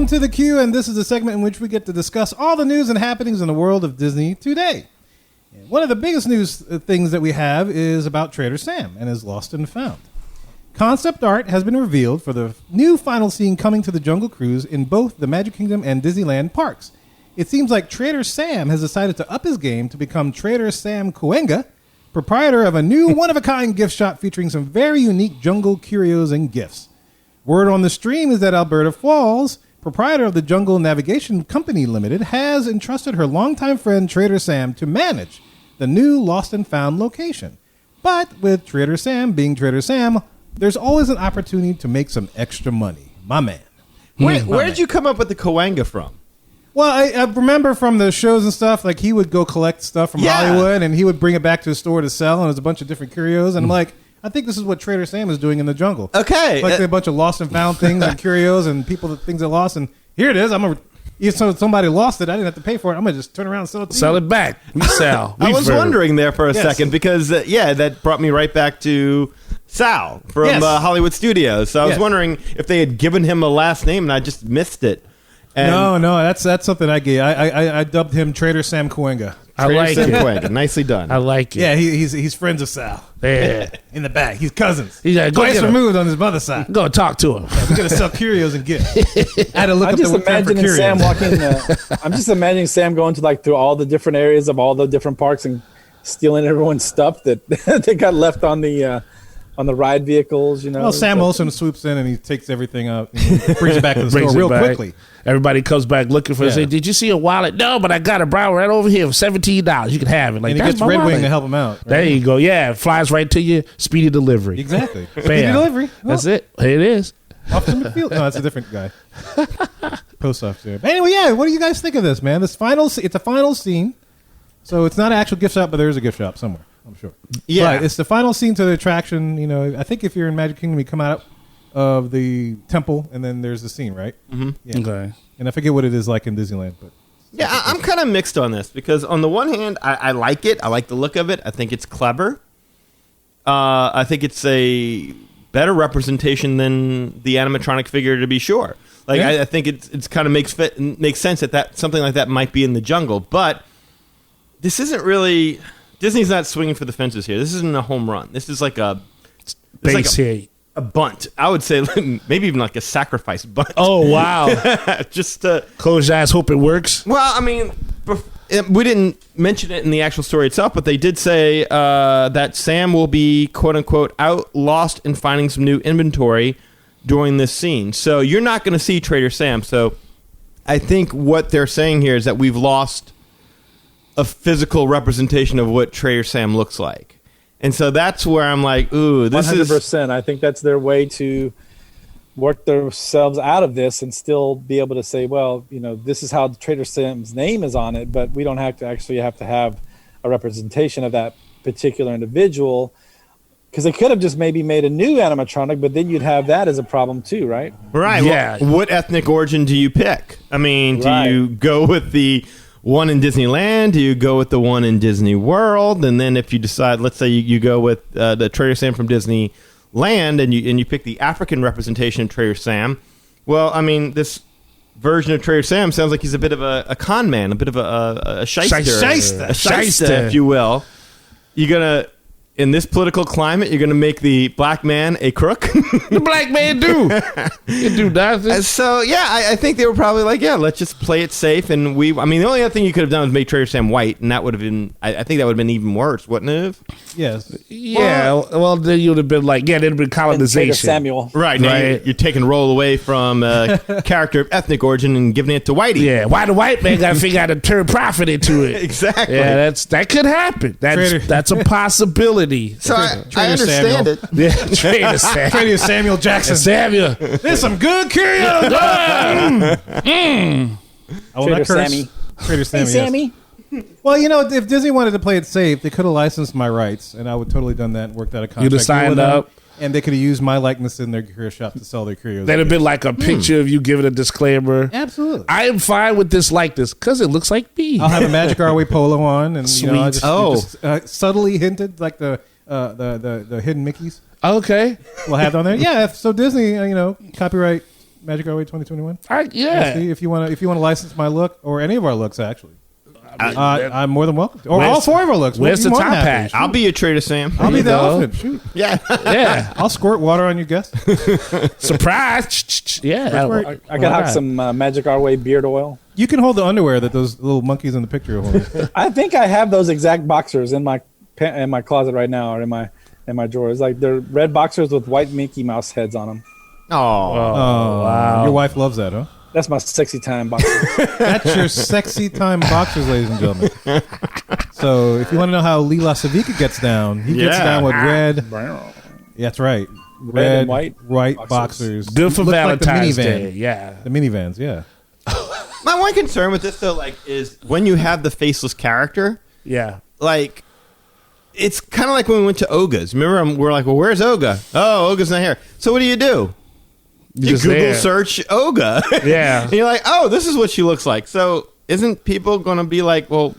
to The Q, and this is a segment in which we get to discuss all the news and happenings in the world of Disney today. And one of the biggest news things that we have is about Trader Sam and his Lost and Found. Concept art has been revealed for the new final scene coming to the Jungle Cruise in both the Magic Kingdom and Disneyland parks. It seems like Trader Sam has decided to up his game to become Trader Sam Cahuenga, proprietor of a new one-of-a-kind gift shop featuring some very unique jungle curios and gifts. Word on the stream is that Alberta Falls, proprietor of the Jungle Navigation Company Limited, has entrusted her longtime friend Trader Sam to manage the new Lost and Found location. But with Trader Sam being Trader Sam, there's always an opportunity to make some extra money. My man. Where did you come up with the Cahuenga from? Well, I remember from the shows and stuff, like he would go collect stuff from Hollywood and he would bring it back to the store to sell, and there's a bunch of different curios. And I'm like, I think this is what Trader Sam is doing in the jungle. Okay. Like a bunch of lost and found things and curios and things that lost. And here it is. If somebody lost it, I didn't have to pay for it. I'm going to just turn around and sell it to you. Sell it back. We sell. I was wondering there for a second because, that brought me right back to Sal from Hollywood Studios. So I was wondering if they had given him a last name and I just missed it. And no, that's something I gave. I dubbed him Trader Sam Cahuenga. I like it. Cahuenga. Nicely done. I like it. Yeah, he's friends of Sal. Yeah. In the back. He's cousins. He's like, go twice get him. removed on his mother's side. Go talk to him. We're going to sell curios and gifts. I had to look I'm up just the term for imagining curios. Sam walking. I'm just imagining Sam going to through all the different areas of all the different parks and stealing everyone's stuff that they got left on the ride vehicles. Well, Sam Olsen swoops in and he takes everything up, and brings it back to the store real quickly. Everybody comes back looking for it. Say, did you see a wallet? No, but I got a brown right over here for $17. You can have it. Like, and he gets Red Wing to help him out. Right? There you go. Yeah, it flies right to you. Speedy delivery. Exactly. Bam. Speedy delivery. Well, that's it. It is. Off to midfield. No, that's a different guy. Post officer. But anyway, what do you guys think of this, man? It's a final scene. So it's not an actual gift shop, but there is a gift shop somewhere, I'm sure. Yeah. But it's the final scene to the attraction. I think if you're in Magic Kingdom, you come out of the temple, and then there's the scene, right? Mm-hmm. Yeah. Okay. And I forget what it is like in Disneyland, but I'm kind of mixed on this because on the one hand, I like it. I like the look of it. I think it's clever. I think it's a better representation than the animatronic figure, to be sure. Like I think it's kind of makes sense that something like that might be in the jungle, but this isn't really. Disney's not swinging for the fences here. This isn't a home run. This is like a base hit. A bunt. I would say maybe even like a sacrifice bunt. Oh, wow. Just close your eyes, hope it works. Well, I mean, we didn't mention it in the actual story itself, but they did say that Sam will be, quote unquote, out lost and finding some new inventory during this scene. So you're not going to see Trader Sam. So I think what they're saying here is that we've lost a physical representation of what Trader Sam looks like. And so that's where I'm like, ooh, this 100%. I think that's their way to work themselves out of this and still be able to say, well, this is how Trader Sam's name is on it, but we don't have to have a representation of that particular individual, because they could have just maybe made a new animatronic, but then you'd have that as a problem too, right? Right. Yeah. Well, what ethnic origin do you pick? I mean, do you go with the one in Disneyland? Do you go with the one in Disney World? And then if you decide, let's say you go with the Trader Sam from Disneyland, and you pick the African representation of Trader Sam. Well, I mean, this version of Trader Sam sounds like he's a bit of a con man, a bit of a shyster, a shyster, if you will. You're gonna. In this political climate, you're going to make the black man a crook? The black man do. You do, that. So, I think they were probably like, let's just play it safe. And the only other thing you could have done was make Trader Sam white, and that would have been, I think that would have been even worse, wouldn't it have? yes. Yeah, well, then you'd have been like, there'd have been colonization. Samuel. Right. Now you're taking role away from character of ethnic origin and giving it to Whitey. Yeah, why the white man got to figure out to turn profit into it? Exactly. Yeah, that could happen. That's a possibility. So I understand it. Yeah, Trader Samuel Jackson. Samuel. There's some good curios. Trader Sammy. Trader Sammy. Hey, Sammy. Yes. Well, if Disney wanted to play it safe, they could have licensed my rights, and I would totally done that and worked out a contract. You'd have signed up. And they could have used my likeness in their curio shop to sell their curios. That'd have been like a picture of you giving a disclaimer. Absolutely. I am fine with this likeness because it looks like me. I'll have a Magic Our Way polo on, and Sweet. I just subtly hinted like the hidden Mickeys. Okay. We'll have on there. Yeah. So Disney, copyright Magic Our Way 2021? Yeah. See, if you want to license my look or any of our looks, actually, I'm more than welcome. To. Or Where's- all four of our looks. where's We'll be the more than top happy. hat? I'll be your Trader Sam. I'll be you the go. elephant. Shoot. Yeah. Yeah. I'll squirt water on your guests. Surprise. Yeah. that'll where- work. I could have right. some Magic Our Way beard oil. You can hold the underwear that those little monkeys in the picture are holding. I think I have those exact boxers in my closet right now, or in my drawers. Like they're red boxers with white Mickey Mouse heads on them. Oh. Oh, wow. Your wife loves that, huh? That's my sexy time boxers. That's your sexy time boxers, ladies and gentlemen. So if you want to know how Leela Savica gets down, he gets Yeah. down with red. That's right. Red and white boxers. Good for Look like the Valentine's minivan. Day. Yeah. The minivans, yeah. My one concern with this though, like, is when you have the faceless character, Yeah. like, it's kind of like when we went to Oga's. Remember, we're like, well, where's Oga? Oh, Oga's not here. So what do? You Just Google there. search Oga. Yeah. And you're like, oh, this is what she looks like. So isn't people going to be like, well,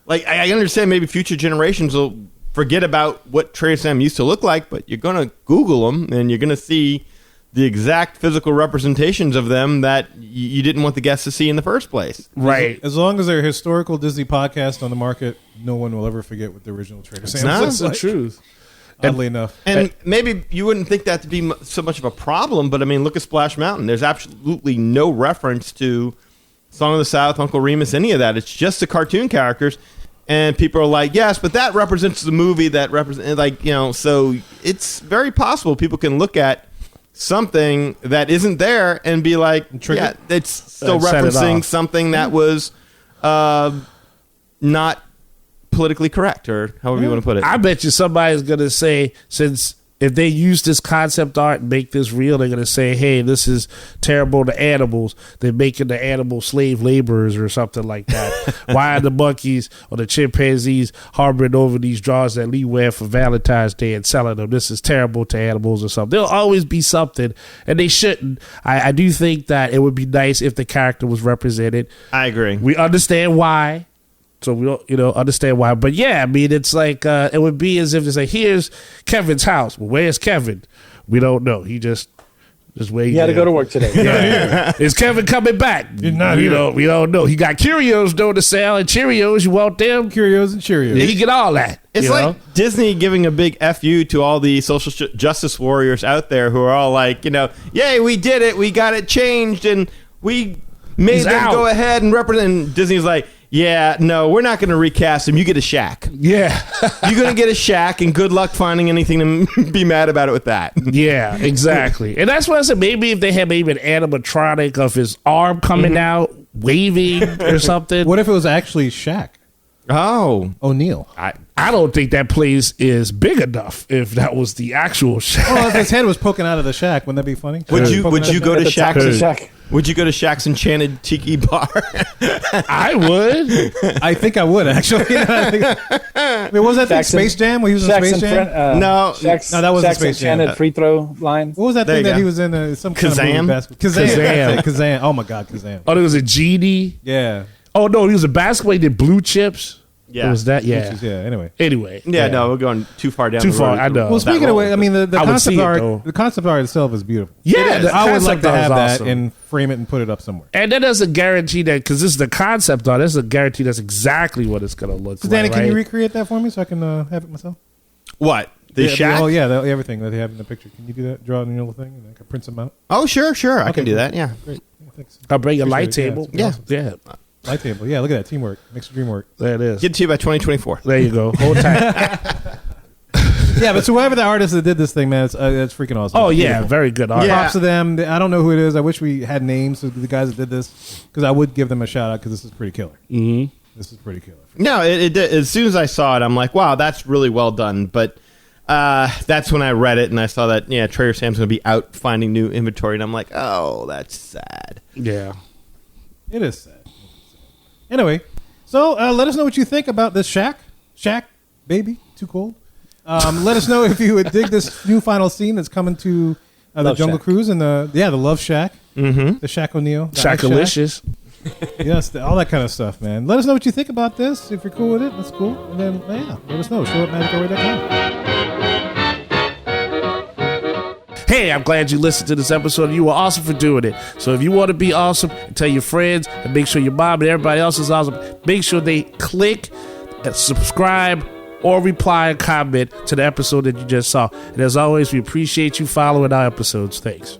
like, I understand maybe future generations will forget about what Trader Sam used to look like, but you're going to Google them and you're going to see the exact physical representations of them that you didn't want the guests to see in the first place. Right. As long as they're historical Disney podcast on the market, no one will ever forget what the original Trader Sam not. looks That's the like. truth. Oddly enough. And maybe you wouldn't think that to be so much of a problem, but I mean, look at Splash Mountain. There's absolutely no reference to Song of the South, Uncle Remus, any of that. It's just the cartoon characters. And people are like, yes, but that represents the movie that represents, like, you know, so it's very possible people can look at something that isn't there and be like, Trigger. yeah, it's still And set it referencing off. something that was not politically correct, or however you want to put it. I bet you somebody's going to say, since if they use this concept art and make this real, they're going to say, hey, this is terrible to animals. They're making the animal slave laborers or something like that. Why are the monkeys or the chimpanzees harboring over these drawers that we wear for Valentine's Day and selling them? This is terrible to animals or something. There'll always be something, and they shouldn't. I do think that it would be nice if the character was represented. I agree. We understand why. So we don't, understand why. But yeah, I mean, it's like, it would be as if they say, here's Kevin's house. Well, where's Kevin? We don't know. He just waiting. He had to go to work today. Yeah. Is Kevin coming back? He's not we here. don't know. He got Cheerios though to sell, and Cheerios, you want them? Curios and Cheerios. He get all that. It's you like know? Disney giving a big FU to all the social justice warriors out there who are all like, yay, we did it. We got it changed and we made He's them out. go ahead and represent. And Disney's like, yeah, no, we're not going to recast him. You get a Shaq. Yeah. You're going to get a Shaq, and good luck finding anything to be mad about it with that. Yeah, exactly. And that's what I said. Maybe if they had maybe an animatronic of his arm coming out, waving or something. What if it was actually Shaq Oh. O'Neal? I don't think that place is big enough if that was the actual Shaq. Well, if his head was poking out of the shack, wouldn't that be funny? Would you Poking out- go to At the top of the Shaq's? shack. Would you go to Shaq's Enchanted Tiki Bar? I would. I think I would actually. I mean, what was that thing? Jackson- Space Jam? When he was in Shaq's Space Jam? No. No, that wasn't Shaq's Space Jam. enchanted free throw line. What was that There thing you that go. he was in? Some kind of Kazam? movie basketball. Kazam. Kazam. That's it, Kazam. Oh my God, Kazam. Oh, there was a genie. Yeah. Oh no, he was a basketball. He did blue chips. Yeah. It was that? Yeah. Yeah. Anyway. Anyway. Yeah, no, we're going too far down Too the far, road. I know. Well, That speaking of which, I mean, the I would concept see it, art, though. the concept art itself is beautiful. Yeah, the I would like concept to art is have that awesome. and frame it and put it up somewhere. And that doesn't guarantee that because this is the concept art. That's a guarantee that's exactly what it's going to look So, like. Danny, can you right? recreate that for me so I can have it myself? What? The yeah, Shaq? Oh, yeah, everything that they have in the picture. Can you do that? Draw a little thing and I can print some out. Oh, sure. I Okay, can do cool. that, yeah. Great. Yeah, thanks. I'll bring a light Appreciate it. table. Yeah, Yeah. Yeah. Light table. Yeah, look at that. Teamwork. Makes the dream work. There it is. Get to you by 2024. There you go. Hold tight. Yeah, but so whoever the artist that did this thing, man, it's freaking awesome. Oh It's yeah, beautiful. very good art. Yeah. Props to them. I don't know who it is. I wish we had names of the guys that did this because I would give them a shout out because this is pretty killer. Mm-hmm. This is pretty killer. No, it did. As soon as I saw it, I'm like, wow, that's really well done. But that's when I read it and I saw that, Trader Sam's going to be out finding new inventory. And I'm like, oh, that's sad. Yeah. It is sad. Anyway, so let us know what you think about this Shaq, baby, too cold. Let us know if you would dig this new final scene that's coming to the Love Jungle Shack. Cruise and the Love Shack, Mm-hmm. the Shaq O'Neal, the Ice Shakalicious. Shack. Yes, all that kind of stuff, man. Let us know what you think about this. If you're cool with it, that's cool. And then let us know. Show up magicourway.com. Hey, I'm glad you listened to this episode. You were awesome for doing it. So if you want to be awesome, and tell your friends, and make sure your mom and everybody else is awesome, make sure they click and subscribe or reply and comment to the episode that you just saw. And as always, we appreciate you following our episodes. Thanks.